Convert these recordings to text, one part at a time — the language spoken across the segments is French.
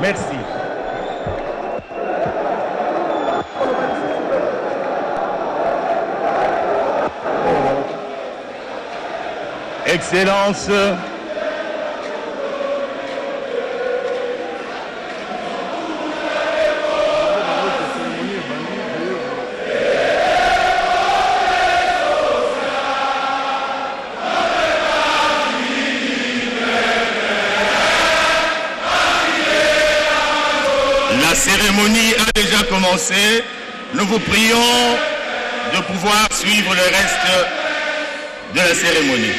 Merci. Excellence, la cérémonie a déjà commencé. Nous vous prions de pouvoir suivre le reste de la cérémonie.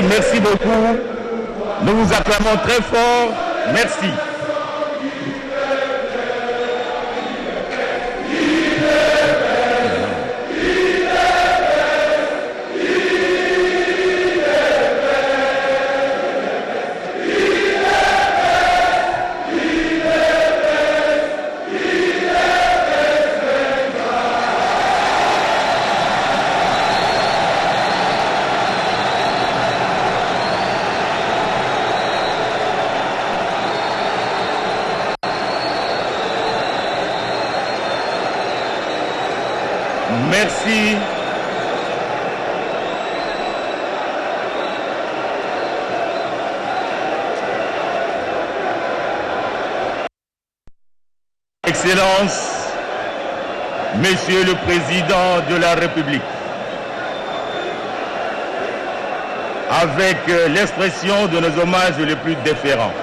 Merci beaucoup. Nous vous acclamons très fort. Merci. Merci. Excellence, Monsieur le Président de la République, avec l'expression de nos hommages les plus déférents,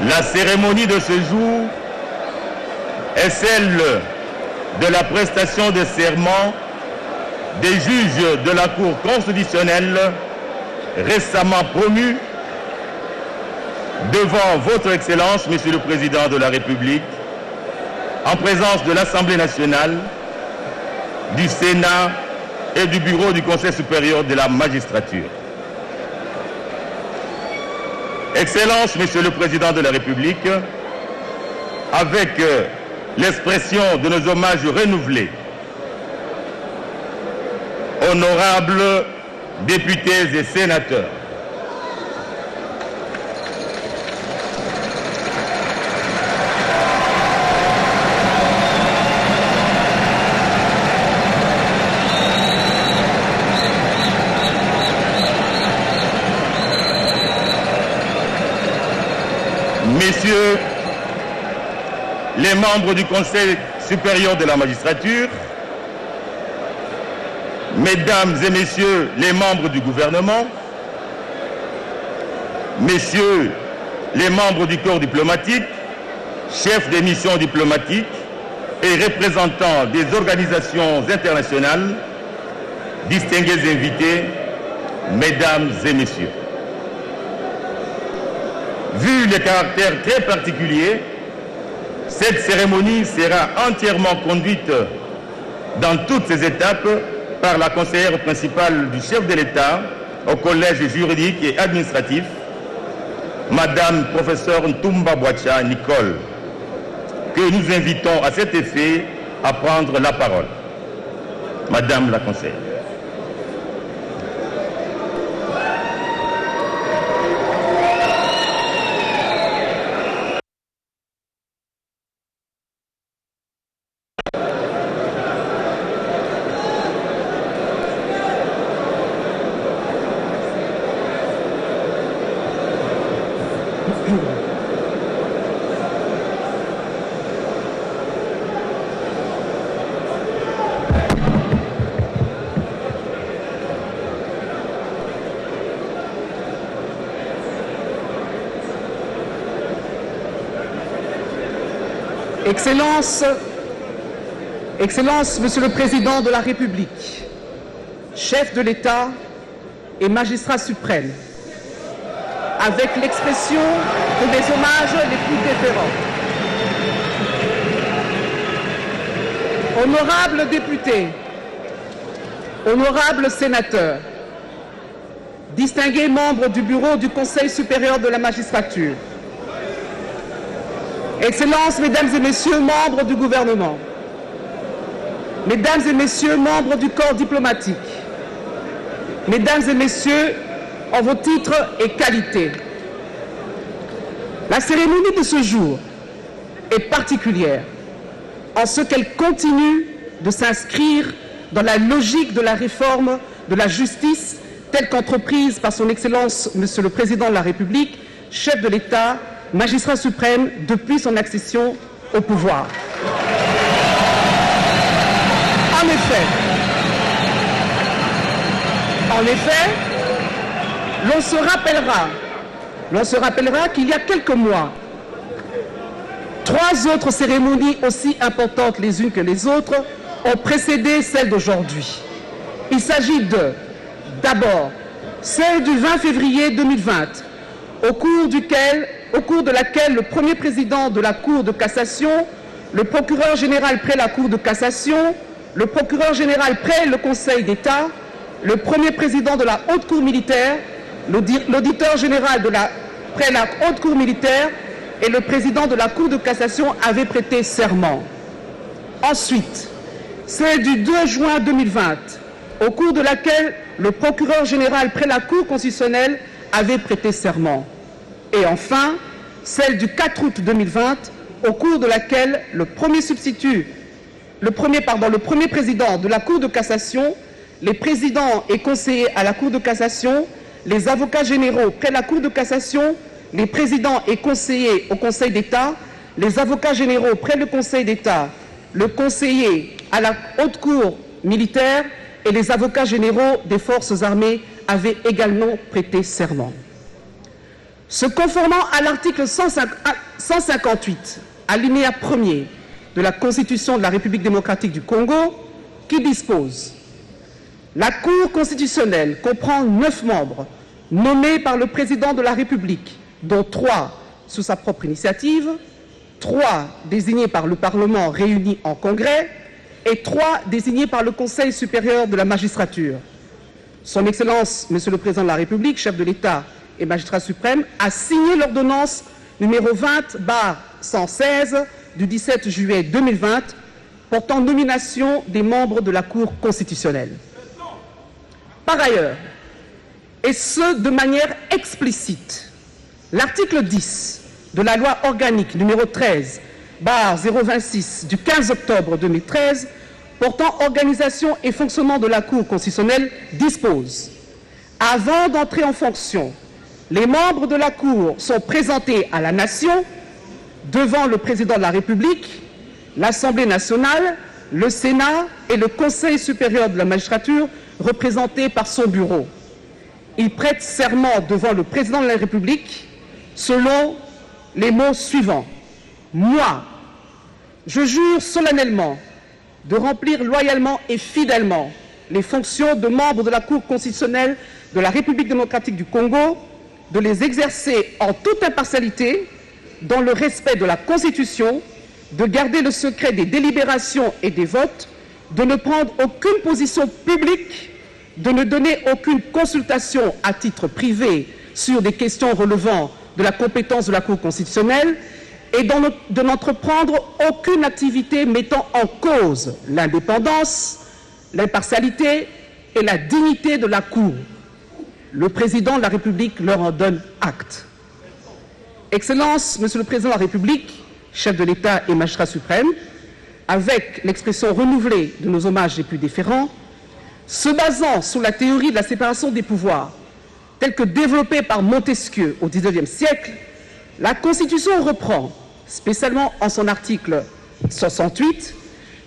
la cérémonie de ce jour est celle de la prestation de serment des juges de la Cour constitutionnelle récemment promus devant votre Excellence, Monsieur le Président de la République, en présence de l'Assemblée nationale, du Sénat et du Bureau du Conseil supérieur de la magistrature. Excellence, Monsieur le Président de la République, avec l'expression de nos hommages renouvelés, honorables députés et sénateurs, Messieurs les membres du Conseil supérieur de la magistrature, Mesdames et Messieurs les membres du gouvernement, Messieurs les membres du corps diplomatique, chefs des missions diplomatiques et représentants des organisations internationales, distingués invités, Mesdames et Messieurs. Vu le caractère très particulier, cette cérémonie sera entièrement conduite dans toutes ses étapes par la conseillère principale du chef de l'État au collège juridique et administratif, Madame Professeure Ntumba Boacha Nicole, que nous invitons à cet effet à prendre la parole. Madame la conseillère. Excellences, Monsieur le Président de la République, chef de l'État et magistrat suprême, avec l'expression de mes hommages les plus déférents. Honorables députés, honorables sénateurs, distingués membres du bureau du Conseil supérieur de la magistrature, Excellences, Mesdames et Messieurs, membres du gouvernement, Mesdames et Messieurs, membres du corps diplomatique, Mesdames et Messieurs, en vos titres et qualités, la cérémonie de ce jour est particulière en ce qu'elle continue de s'inscrire dans la logique de la réforme de la justice telle qu'entreprise par son Excellence, Monsieur le Président de la République, chef de l'État, magistrat suprême depuis son accession au pouvoir. En effet, l'on se rappellera qu'il y a quelques mois, 3 autres cérémonies aussi importantes les unes que les autres ont précédé celle d'aujourd'hui. Il s'agit d'abord, celle du 20 février 2020, au cours de laquelle le premier président de la Cour de cassation, le procureur général près la Cour de cassation, le procureur général près le Conseil d'État, le premier président de la Haute Cour militaire, l'auditeur général près la Haute Cour militaire et le président de la Cour de cassation avaient prêté serment. Ensuite, celle du 2 juin 2020, au cours de laquelle le procureur général près la Cour constitutionnelle avait prêté serment. Et enfin, celle du 4 août 2020, au cours de laquelle le premier président de la Cour de cassation, les présidents et conseillers à la Cour de cassation, les avocats généraux près la Cour de cassation, les présidents et conseillers au Conseil d'État, les avocats généraux près le Conseil d'État, le conseiller à la Haute Cour militaire et les avocats généraux des forces armées avaient également prêté serment. Se conformant à l'article 158, alinéa 1er de la Constitution de la République démocratique du Congo, qui dispose « La Cour constitutionnelle comprend 9 membres nommés par le Président de la République, dont 3 sous sa propre initiative, 3 désignés par le Parlement réuni en Congrès et 3 désignés par le Conseil supérieur de la magistrature. Son Excellence, Monsieur le Président de la République, chef de l'État et magistrat suprême, a signé l'ordonnance numéro 20/116 du 17 juillet 2020 portant nomination des membres de la Cour constitutionnelle. Par ailleurs, et ce de manière explicite, l'article 10 de la loi organique numéro 13/026 du 15 octobre 2013 portant organisation et fonctionnement de la Cour constitutionnelle dispose « Avant d'entrer en fonction, les membres de la Cour sont présentés à la Nation devant le Président de la République, l'Assemblée nationale, le Sénat et le Conseil supérieur de la magistrature représentés par son bureau. Ils prêtent serment devant le Président de la République selon les mots suivants. Moi, je jure solennellement de remplir loyalement et fidèlement les fonctions de membre de la Cour constitutionnelle de la République démocratique du Congo, de les exercer en toute impartialité, dans le respect de la Constitution, de garder le secret des délibérations et des votes, de ne prendre aucune position publique, de ne donner aucune consultation à titre privé sur des questions relevant de la compétence de la Cour constitutionnelle et de n'entreprendre aucune activité mettant en cause l'indépendance, l'impartialité et la dignité de la Cour. Le Président de la République leur en donne acte. Excellence, Monsieur le Président de la République, chef de l'État et magistrat suprême, avec l'expression renouvelée de nos hommages les plus déférents, se basant sur la théorie de la séparation des pouvoirs, telle que développée par Montesquieu au XIXe siècle, La Constitution reprend, spécialement en son article 68,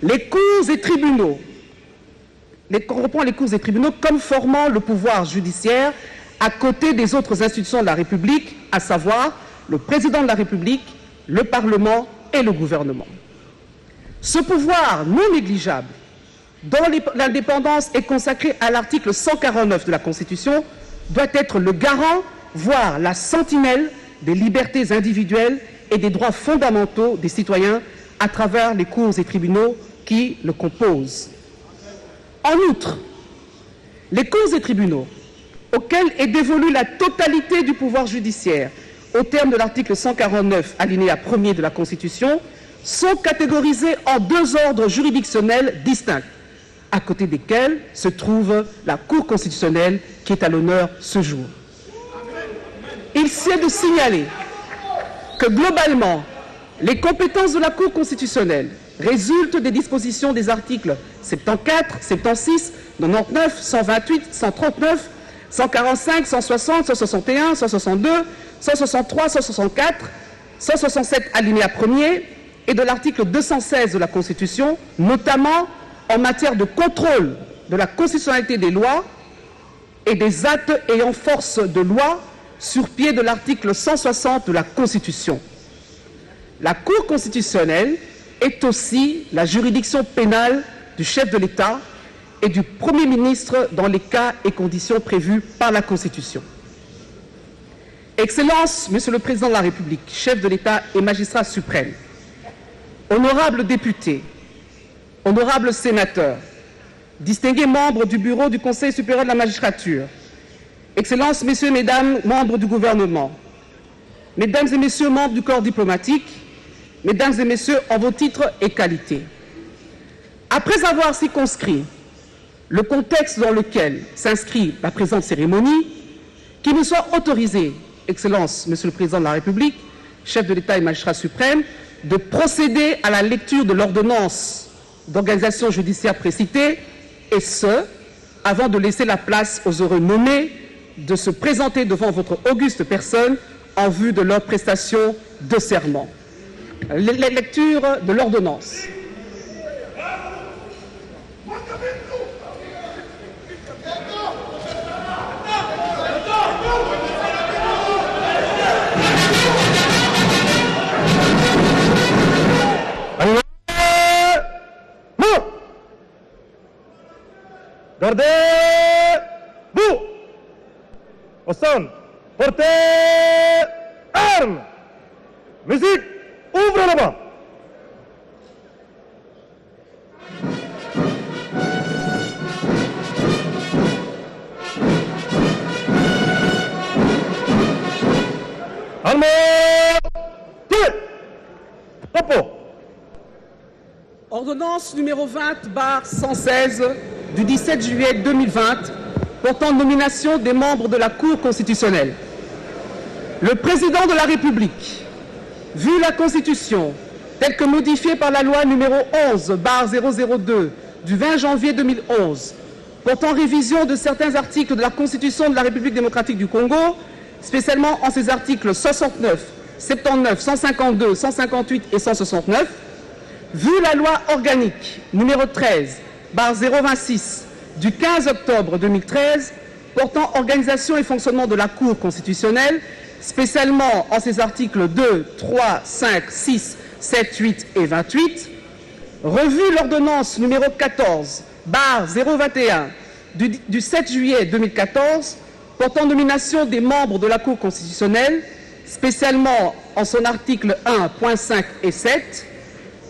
les cours et tribunaux comme formant le pouvoir judiciaire à côté des autres institutions de la République, à savoir le président de la République, le Parlement et le gouvernement. Ce pouvoir non négligeable, dont l'indépendance est consacrée à l'article 149 de la Constitution, doit être le garant, voire la sentinelle des libertés individuelles et des droits fondamentaux des citoyens à travers les cours et tribunaux qui le composent. En outre, les cours et tribunaux, auxquels est dévolue la totalité du pouvoir judiciaire au terme de l'article 149, alinéa 1er de la Constitution, sont catégorisés en deux ordres juridictionnels distincts, à côté desquels se trouve la Cour constitutionnelle qui est à l'honneur ce jour. Il s'est de signaler que globalement, les compétences de la Cour constitutionnelle résultent des dispositions des articles 74, 76, 99, 128, 139, 145, 160, 161, 162, 163, 164, 167 alinéa 1er et de l'article 216 de la Constitution, notamment en matière de contrôle de la constitutionnalité des lois et des actes ayant force de loi sur pied de l'article 160 de la Constitution. La Cour constitutionnelle est aussi la juridiction pénale du chef de l'État et du Premier ministre dans les cas et conditions prévus par la Constitution. Excellences, Monsieur le Président de la République, chef de l'État et magistrat suprême, honorables députés, honorables sénateurs, distingués membres du bureau du Conseil supérieur de la magistrature, Excellences, Messieurs, Mesdames, membres du gouvernement, Mesdames et Messieurs, membres du corps diplomatique, Mesdames et Messieurs, en vos titres et qualités. Après avoir circonscrit le contexte dans lequel s'inscrit la présente cérémonie, qu'il me soit autorisé, Excellences, Monsieur le Président de la République, chef de l'État et magistrat suprême, de procéder à la lecture de l'ordonnance d'organisation judiciaire précitée, et ce, avant de laisser la place aux heureux nommés de se présenter devant votre auguste personne en vue de leur prestation de serment. La lecture de l'ordonnance. Gardez-vous. Au son, portez armes. Musique, ouvre la main. Armes, tirez. Repos. Ordonnance numéro 20/116 du 17 juillet 2020 portant nomination des membres de la Cour constitutionnelle. Le Président de la République, vu la Constitution telle que modifiée par la loi numéro 11/002 du 20 janvier 2011 portant révision de certains articles de la Constitution de la République démocratique du Congo, spécialement en ses articles 69, 79, 152, 158 et 169, vu la loi organique numéro 13/026 du 15 octobre 2013 portant organisation et fonctionnement de la Cour constitutionnelle, spécialement en ses articles 2, 3, 5, 6, 7, 8 et 28, revu l'ordonnance numéro 14/021 du 7 juillet 2014 portant nomination des membres de la Cour constitutionnelle, spécialement en son article 1.5 et 7,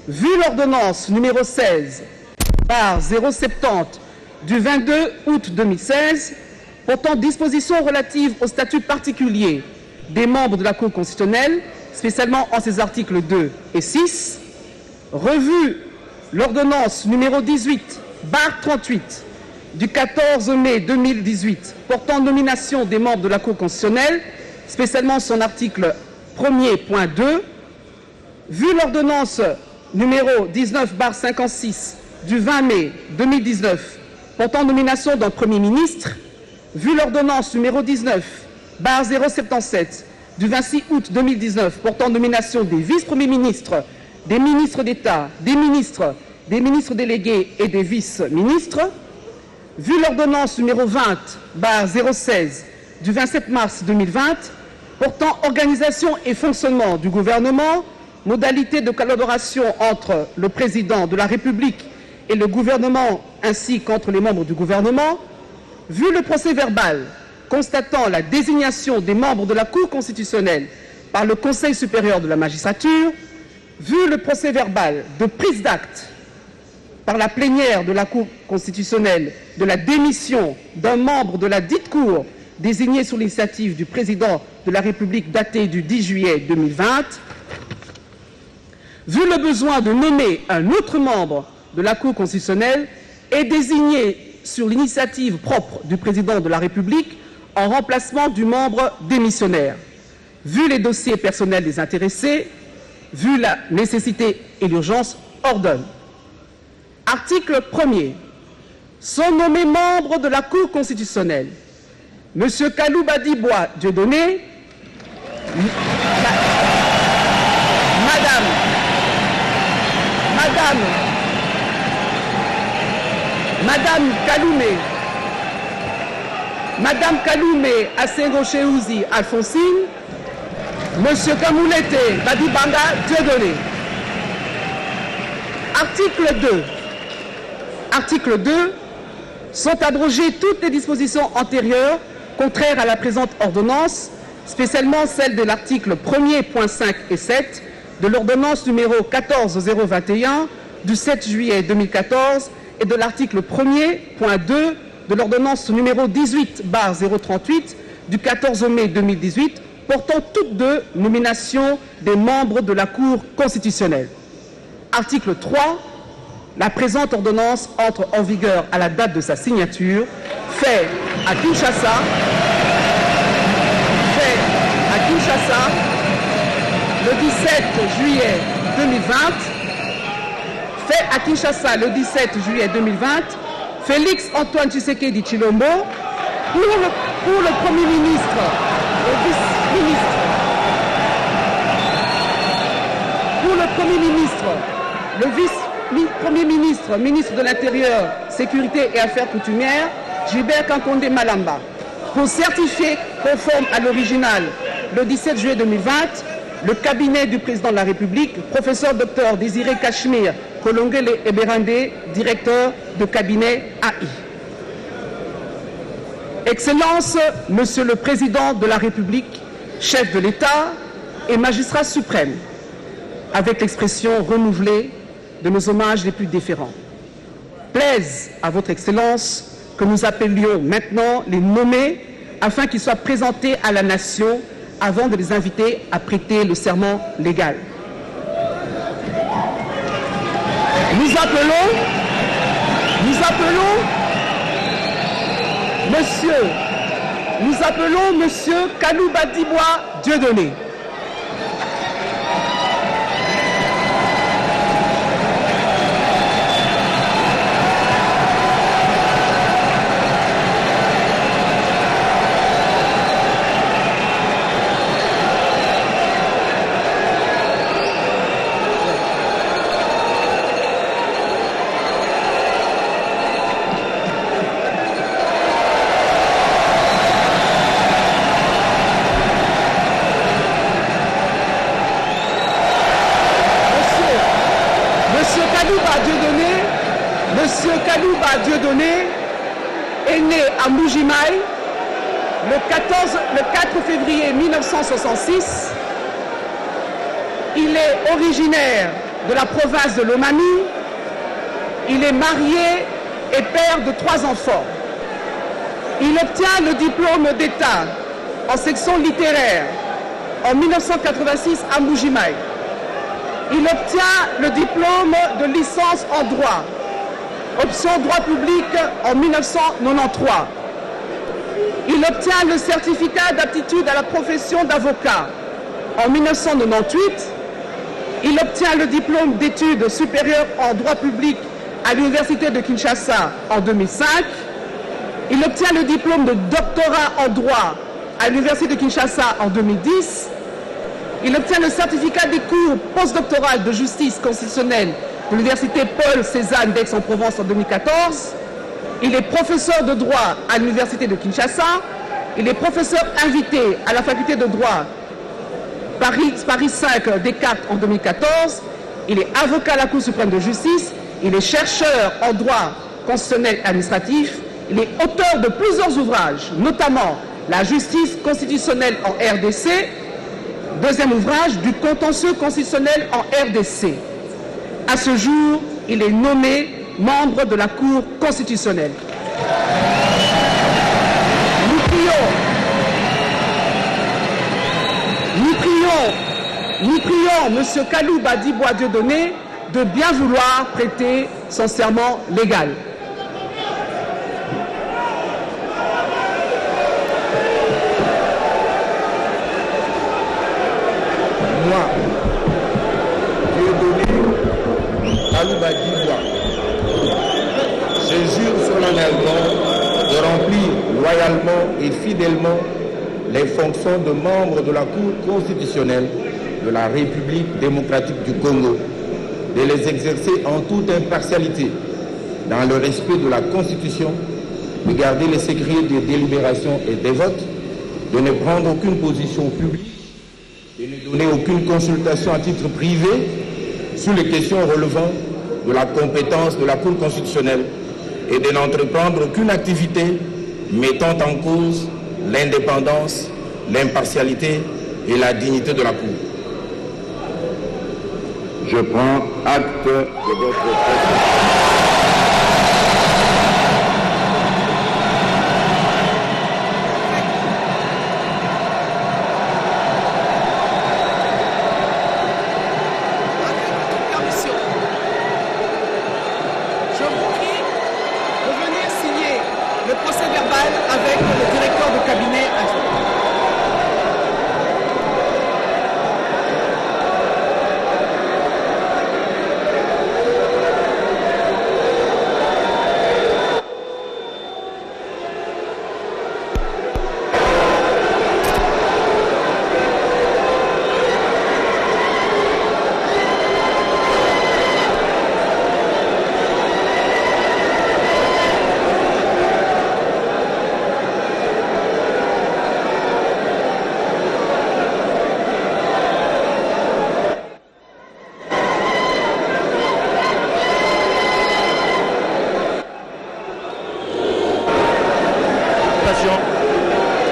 vu l'ordonnance numéro 16/070 du 22 août 2016 portant dispositions relatives au statut particulier des membres de la Cour constitutionnelle, spécialement en ses articles 2 et 6, revu l'ordonnance numéro 18/38 du 14 mai 2018 portant nomination des membres de la Cour constitutionnelle, spécialement son article 1er.2, vu l'ordonnance numéro 19/56 du 20 mai 2019 portant nomination d'un Premier ministre, vu l'ordonnance numéro 19/077 du 26 août 2019 portant nomination des vice-premiers ministres, des ministres d'État, des ministres délégués et des vice-ministres, vu l'ordonnance numéro 20/016 du 27 mars 2020 portant organisation et fonctionnement du gouvernement, modalités de collaboration entre le président de la République et le gouvernement ainsi qu'entre les membres du gouvernement, vu le procès-verbal constatant la désignation des membres de la Cour constitutionnelle par le Conseil supérieur de la magistrature, vu le procès-verbal de prise d'acte par la plénière de la Cour constitutionnelle de la démission d'un membre de la dite Cour désigné sous l'initiative du président de la République daté du 10 juillet 2020, vu le besoin de nommer un autre membre de la Cour constitutionnelle et désigné sur l'initiative propre du président de la République en remplacement du membre démissionnaire, vu les dossiers personnels des intéressés, vu la nécessité et l'urgence, ordonne. Article 1er. Sont nommés membres de la Cour constitutionnelle M. Kalouba Dibois Dieudonné, Madame Kaloumé Assego-Chéouzi Alphonsine, M. Kamoulete Badibanga Dieudonné. Article 2. Sont abrogées toutes les dispositions antérieures contraires à la présente ordonnance, spécialement celles de l'article 1er.5 et 7 de l'ordonnance numéro 14021 du 7 juillet 2014 et de l'article 1er.2 de l'ordonnance numéro 18/038 du 14 mai 2018 portant toutes deux nominations des membres de la Cour constitutionnelle. Article 3. La présente ordonnance entre en vigueur à la date de sa signature, fait à Kinshasa, le 17 juillet 2020, fait à Kinshasa le 17 juillet 2020, Félix Antoine Tshisekedi Tshilombo, pour le Premier ministre, le vice-ministre, pour le Premier ministre, le vice-premier ministre, ministre de l'Intérieur, Sécurité et Affaires coutumières, Gilbert Kankonde Malamba, pour certifier conforme à l'original le 17 juillet 2020, le cabinet du président de la République, professeur Dr Désiré Cachemire Kolongele Eberande, directeur de cabinet AI. Excellence, Monsieur le Président de la République, chef de l'État et magistrat suprême, avec l'expression renouvelée de nos hommages les plus déférents. Plaise à votre Excellence que nous appelions maintenant les nommés afin qu'ils soient présentés à la nation avant de les inviter à prêter le serment légal. Nous appelons Monsieur Kalouba Dibois Dieudonné. Monsieur Kalouba Dieudonné est né à Mbujimaï le 4 février 1966. Il est originaire de la province de Lomami. Il est marié et père de 3 enfants. Il obtient le diplôme d'État en section littéraire en 1986 à Mbujimaï. Il obtient le diplôme de licence en droit, option droit public en 1993. Il obtient le certificat d'aptitude à la profession d'avocat en 1998. Il obtient le diplôme d'études supérieures en droit public à l'université de Kinshasa en 2005. Il obtient le diplôme de doctorat en droit à l'Université de Kinshasa en 2010. Il obtient le certificat des cours postdoctorales de justice constitutionnelle de l'Université Paul Cézanne d'Aix-en-Provence en 2014. Il est professeur de droit à l'Université de Kinshasa. Il est professeur invité à la faculté de droit Paris 5 Descartes en 2014. Il est avocat à la Cour suprême de justice. Il est chercheur en droit constitutionnel et administratif. Il est auteur de plusieurs ouvrages, notamment La justice constitutionnelle en RDC, deuxième ouvrage, Du contentieux constitutionnel en RDC. À ce jour, il est nommé membre de la Cour constitutionnelle. Nous prions M. Kalou Badi Bois-Dieudonné de bien vouloir prêter son serment légal. Moi, Dieudonné Kalou Badi Bois, je jure sur l'engagement de remplir loyalement et fidèlement les fonctions de membre de la Cour constitutionnelle de la République démocratique du Congo, de les exercer en toute impartialité, dans le respect de la Constitution, de garder les secrets des délibérations et des votes, de ne prendre aucune position publique, de ne donner aucune consultation à titre privé sur les questions relevant de la compétence de la Cour constitutionnelle et de n'entreprendre aucune activité mettant en cause l'indépendance, l'impartialité et la dignité de la Cour. Je prends acte de votre présence. Je vous prie de venir signer le procès verbal avec le directeur de cabinet adjoint.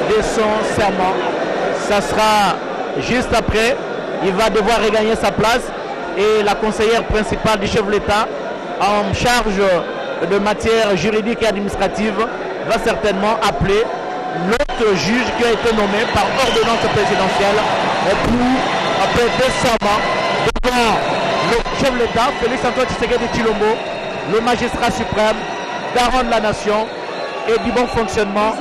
De son serment, ça sera juste après. Il va devoir regagner sa place et la conseillère principale du chef de l'État en charge de matière juridique et administrative va certainement appeler l'autre juge qui a été nommé par ordonnance présidentielle pour prêter serment devant le chef de l'État, Félix Antoine Tshisekedi Tshilombo, le magistrat suprême, garant de la nation et du bon fonctionnement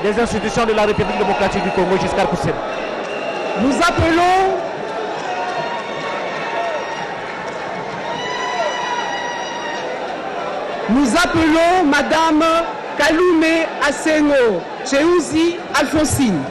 des institutions de la République démocratique du Congo jusqu'à Koussem. Nous appelons Madame Kalume Asengo Cheuzi Alphonsine.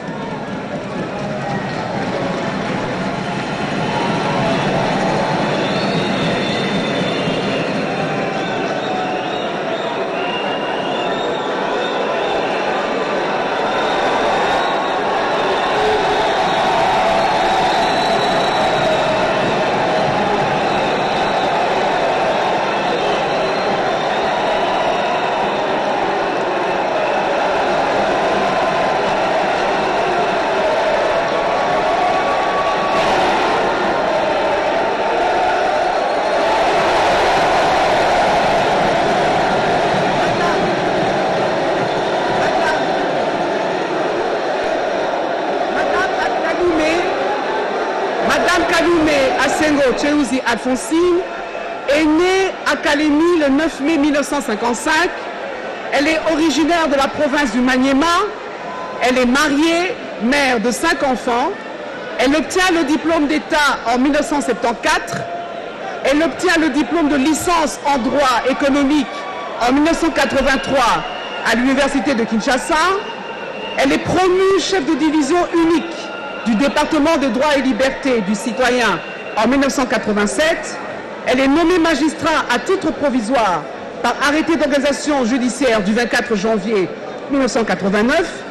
Madame Kalume Asengo Cheuzi Alphonsine est née à Kalemi le 9 mai 1955. Elle est originaire de la province du Maniema. Elle est mariée, mère de 5 enfants. Elle obtient le diplôme d'État en 1974. Elle obtient le diplôme de licence en droit économique en 1983 à l'Université de Kinshasa. Elle est promue chef de division unique du département des droits et libertés du citoyen en 1987. Elle est nommée magistrat à titre provisoire par arrêté d'organisation judiciaire du 24 janvier 1989.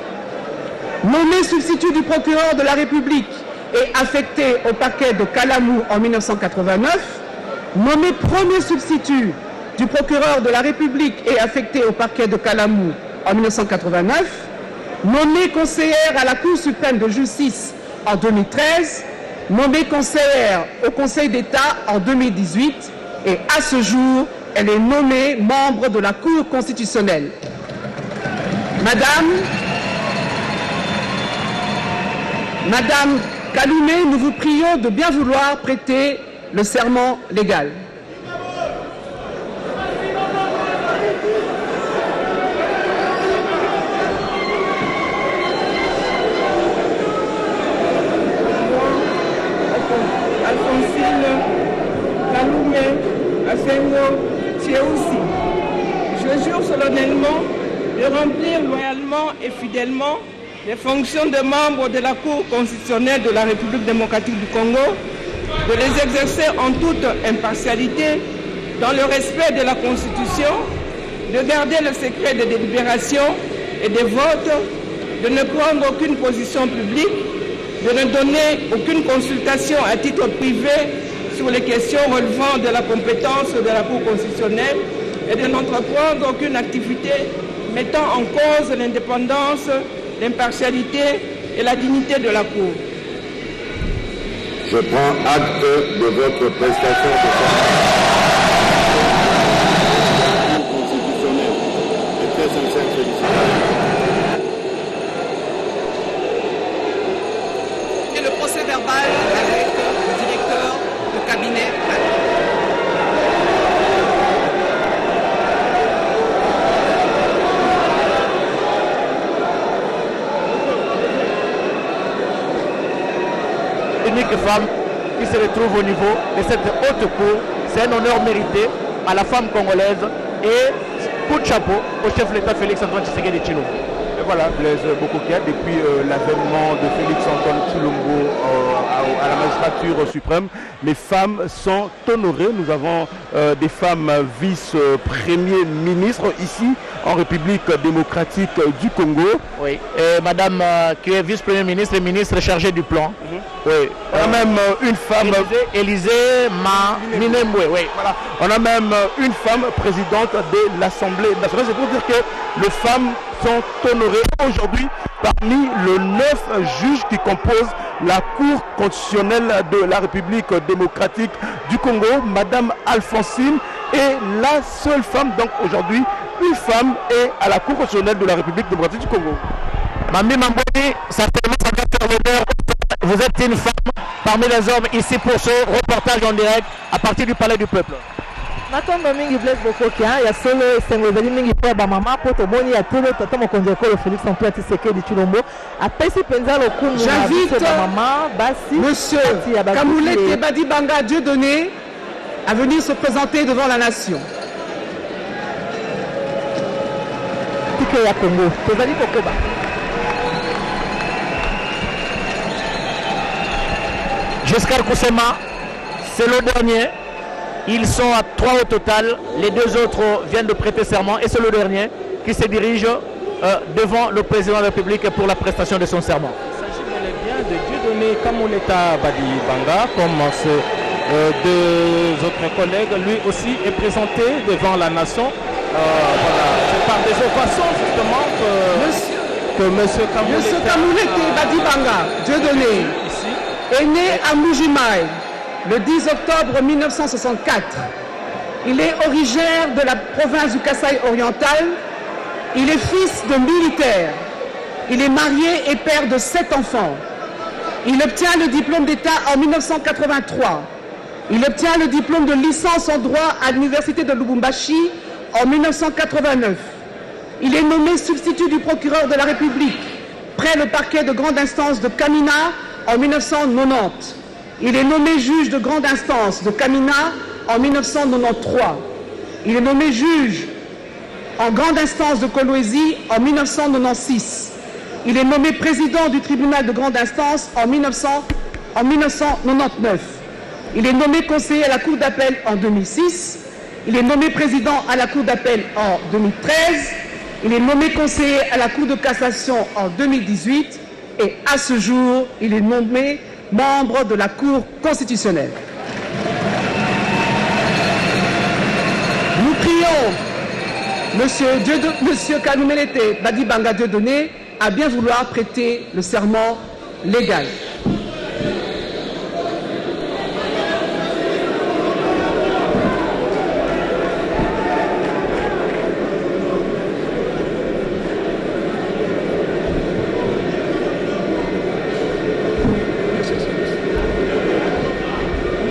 Nommée substitut du procureur de la République et affectée au parquet de Kalamou en 1989. Nommée premier substitut du procureur de la République et affectée au parquet de Kalamou en 1989. Nommée conseillère à la Cour suprême de justice en 2013. Nommée conseillère au Conseil d'État en 2018. Et à ce jour, elle est nommée membre de la Cour constitutionnelle. Madame Kaloumé, nous vous prions de bien vouloir prêter le serment légal. Alphonsine Kaloumé Afengo Tchéoussi. Je jure solennellement de remplir loyalement et fidèlement les fonctions de membre de la Cour constitutionnelle de la République démocratique du Congo, de les exercer en toute impartialité, dans le respect de la Constitution, de garder le secret des délibérations et des votes, de ne prendre aucune position publique, de ne donner aucune consultation à titre privé sur les questions relevant de la compétence de la Cour constitutionnelle et de n'entreprendre aucune activité mettant en cause l'indépendance, l'impartialité et la dignité de la Cour. Je prends acte de votre prestation de serment constitutionnelle et très sincère félicitations. Et le procès verbal avec le directeur de cabinet. Unique femme qui se retrouve au niveau de cette haute cour. C'est un honneur mérité à la femme congolaise et coup de chapeau au chef de l'État Félix-Antoine Tshisekedi Tshilombo. Et voilà, Blaise Bokokia, depuis l'avènement de Félix-Antoine Tshilombo à la magistrature suprême, les femmes sont honorées. Nous avons des femmes vice-premiers ministres ici en République démocratique du Congo. Oui, et madame qui est vice-premier ministre et ministre chargée du plan. Oui, on a même une femme... Élysée Minembwe, oui. Voilà. On a même une femme présidente de l'Assemblée nationale. C'est pour dire que les femmes sont honorées aujourd'hui parmi les 9 juges qui composent la Cour constitutionnelle de la République démocratique du Congo. Madame Alphonsine est la seule femme, donc aujourd'hui, une femme est à la Cour constitutionnelle de la République démocratique du Congo. Mami Mamboni, certainement ça va faire l'honneur. Vous êtes une femme parmi les hommes ici pour ce reportage en direct à partir du Palais du Peuple. Natondo mingi Blaise Bokokia ya solo esengozeli mingi po ba mama po tomoni ya tolo tata mokonzi ekolo Félix Antoine Tshisekedi Tshilombo apesi penza lokumu na biso ba mama basi Monsieur Kamoulete Badibanga Dieudonné à venir se présenter devant la nation. Tike ya Congo tozali kokoba. Giscard Koussema, c'est le dernier. Ils sont à 3 au total. Les 2 autres viennent de prêter serment et c'est le dernier qui se dirige devant le président de la République pour la prestation de son serment. Il s'agit bien de Dieudonné Kamouleta Badibanga, comme ses 2 autres collègues. Lui aussi est présenté devant la nation. Voilà. C'est par des ovations justement que M. Kamoulete Badibanga Dieudonné est né à Mbuji-Mayi le 10 octobre 1964. Il est originaire de la province du Kasaï oriental. Il est fils de militaire. Il est marié et père de 7 enfants. Il obtient le diplôme d'État en 1983. Il obtient le diplôme de licence en droit à l'université de Lubumbashi en 1989. Il est nommé substitut du procureur de la République près le parquet de grande instance de Kamina en 1990. Il est nommé juge de grande instance de Kamina en 1993. Il est nommé juge en grande instance de Kolwezi en 1996. il est nommé président du tribunal de grande instance en 1999. Il est nommé conseiller à la Cour d'appel en 2006. Il est nommé président à la Cour d'appel en 2013. Il est nommé conseiller à la Cour de cassation en 2018. Et à ce jour, il est nommé membre de la Cour constitutionnelle. Nous prions Monsieur Kanoumelete Badibanga Dieudonné à bien vouloir prêter le serment légal.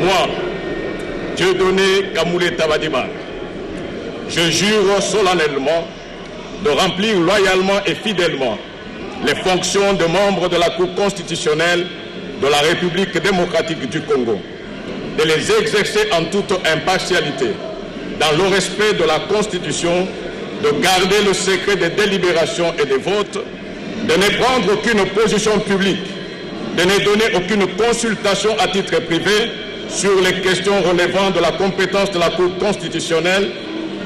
Moi, Dieudonné Kamouleta Badibanga, je jure solennellement de remplir loyalement et fidèlement les fonctions de membre de la Cour constitutionnelle de la République démocratique du Congo, de les exercer en toute impartialité, dans le respect de la Constitution, de garder le secret des délibérations et des votes, de ne prendre aucune position publique, de ne donner aucune consultation à titre privé sur les questions relevant de la compétence de la Cour constitutionnelle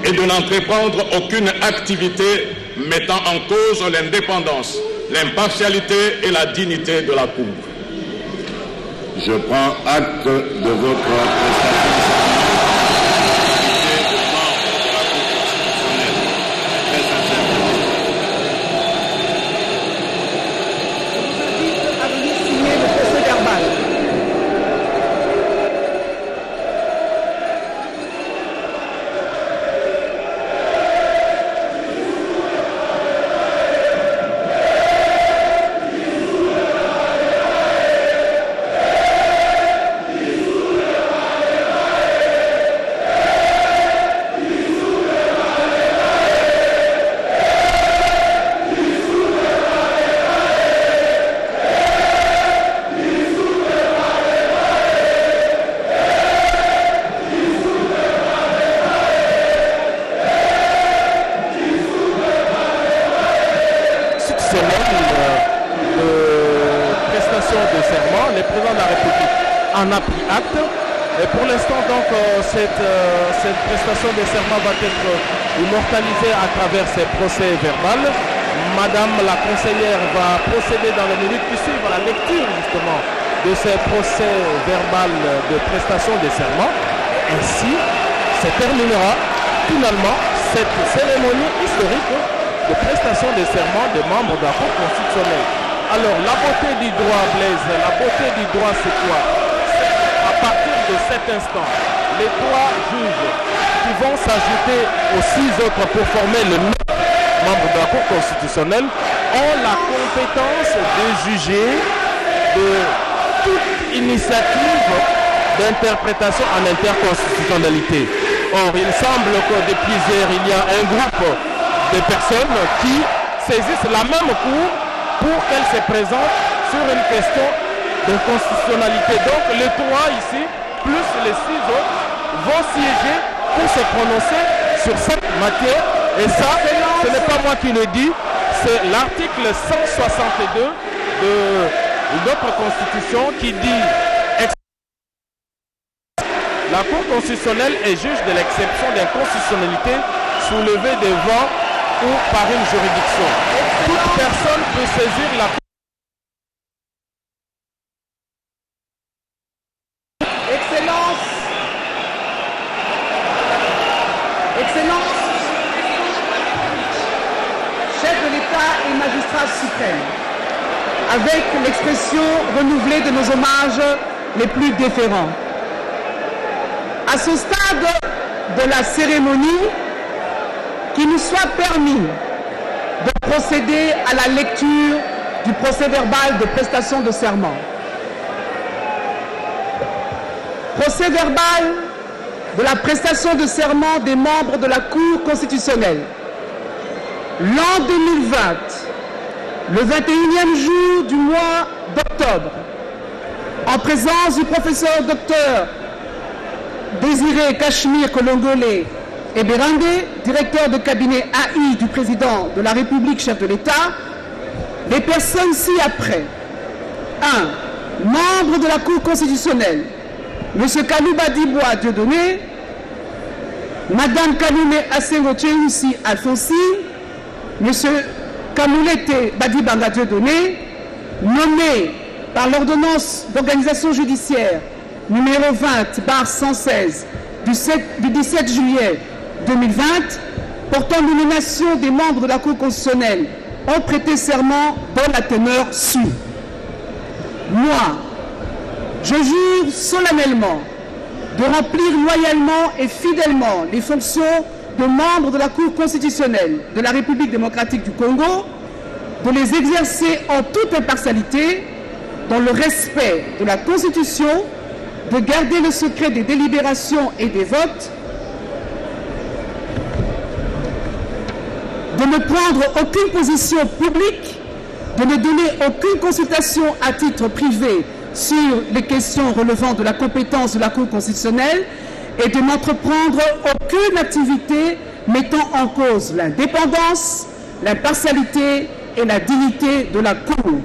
et de n'entreprendre aucune activité mettant en cause l'indépendance, l'impartialité et la dignité de la Cour. Je prends acte de votre prestation. A pris acte. Et pour l'instant, donc, cette prestation de serment va être immortalisée à travers ces procès verbal. Madame la conseillère va procéder dans les minutes qui suivent à la lecture justement de ces procès verbal de prestation de serment. Ainsi se terminera finalement cette cérémonie historique de prestation de serment des membres de la Cour constitutionnelle. Alors, la beauté du droit, Blaise, la beauté du droit, c'est quoi? À partir de cet instant, les trois juges qui vont s'ajouter aux 6 autres pour former le membre de la Cour constitutionnelle ont la compétence de juger de toute initiative d'interprétation en interconstitutionnalité. Or, il semble que depuis hier, il y a un groupe de personnes qui saisissent la même Cour pour qu'elle se présente sur une question de constitutionnalité. Donc les trois ici, plus les 6 autres, vont siéger pour se prononcer sur cette matière. Et ça, ce n'est pas moi qui le dis, c'est l'article 162 de notre Constitution qui dit la Cour constitutionnelle est juge de l'exception d'inconstitutionnalité soulevée devant ou par une juridiction. Toute personne peut saisir la Cour. Suprême, avec l'expression renouvelée de nos hommages les plus déférents. À ce stade de la cérémonie, qu'il nous soit permis de procéder à la lecture du procès verbal de prestation de serment. Procès verbal de la prestation de serment des membres de la Cour constitutionnelle. L'an 2020, le 21e jour du mois d'octobre, en présence du professeur docteur Désiré Cachemire Kolongolé Eberande, directeur de cabinet AI du président de la République, chef de l'État, les personnes ci-après. 1. Membre de la Cour constitutionnelle, M. Kalouba Dibois Dieudonné, Mme Kaloumé Asengo Tchéoussi Alphonsine, M. Kamoulete Badibanga Dieudonné, nommé par l'ordonnance d'organisation judiciaire numéro 20/116 du 17 juillet 2020 portant nomination des membres de la Cour constitutionnelle ont prêté serment dans la teneur suivante. Moi, je jure solennellement de remplir loyalement et fidèlement les fonctions de membre de la Cour constitutionnelle de la République démocratique du Congo, de les exercer en toute impartialité, dans le respect de la Constitution, de garder le secret des délibérations et des votes, de ne prendre aucune position publique, de ne donner aucune consultation à titre privé sur les questions relevant de la compétence de la Cour constitutionnelle et de n'entreprendre aucune activité mettant en cause l'indépendance, l'impartialité et la dignité de la Cour.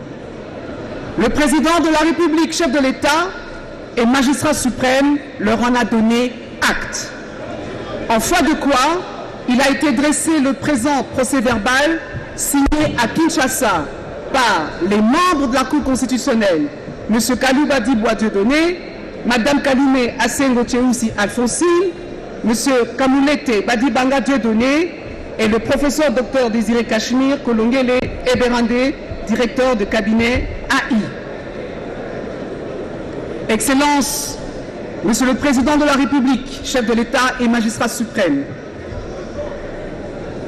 Le président de la République, chef de l'État et magistrat suprême leur en a donné acte. En foi de quoi, il a été dressé le présent procès-verbal signé à Kinshasa par les membres de la Cour constitutionnelle, M. Kalouba Dibois Dieudonné, Mme Kaloumé Asengo Tchéoussi Alphonsine, M. Kamoulete Badibanga Dieudonné et le professeur Dr Désiré Cachemire Kolongele Eberande, directeur de cabinet AI. Excellences, Monsieur le Président de la République, chef de l'État et magistrat suprême,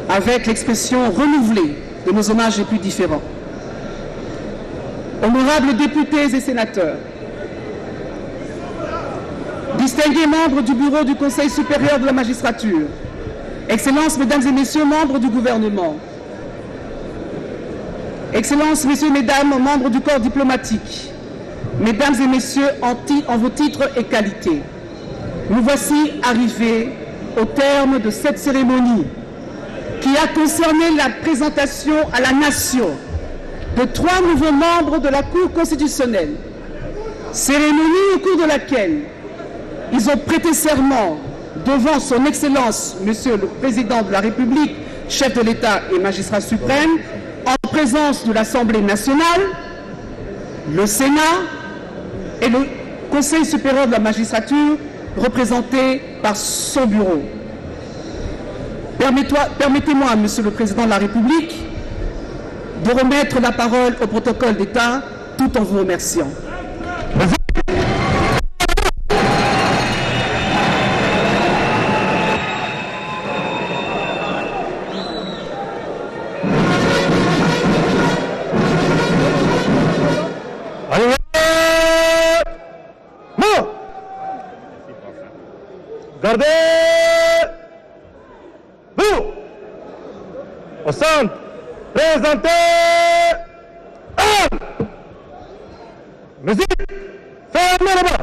avec l'expression renouvelée de nos hommages les plus différents. Honorables députés et sénateurs, distingués membres du bureau du Conseil supérieur de la magistrature, Excellences, Mesdames et Messieurs, membres du gouvernement, Excellences, Messieurs, Mesdames, membres du corps diplomatique, Mesdames et Messieurs, en vos titres et qualités, nous voici arrivés au terme de cette cérémonie qui a concerné la présentation à la nation de 3 nouveaux membres de la Cour constitutionnelle, cérémonie au cours de laquelle ils ont prêté serment devant son Excellence, Monsieur le Président de la République, chef de l'État et magistrat suprême, en présence de l'Assemblée nationale, le Sénat et le Conseil supérieur de la magistrature, représenté par son bureau. Permettez-moi, Monsieur le Président de la République, de remettre la parole au protocole d'État tout en vous remerciant. Gardez vous au centre, présentez armes. Musique, fermez là-bas.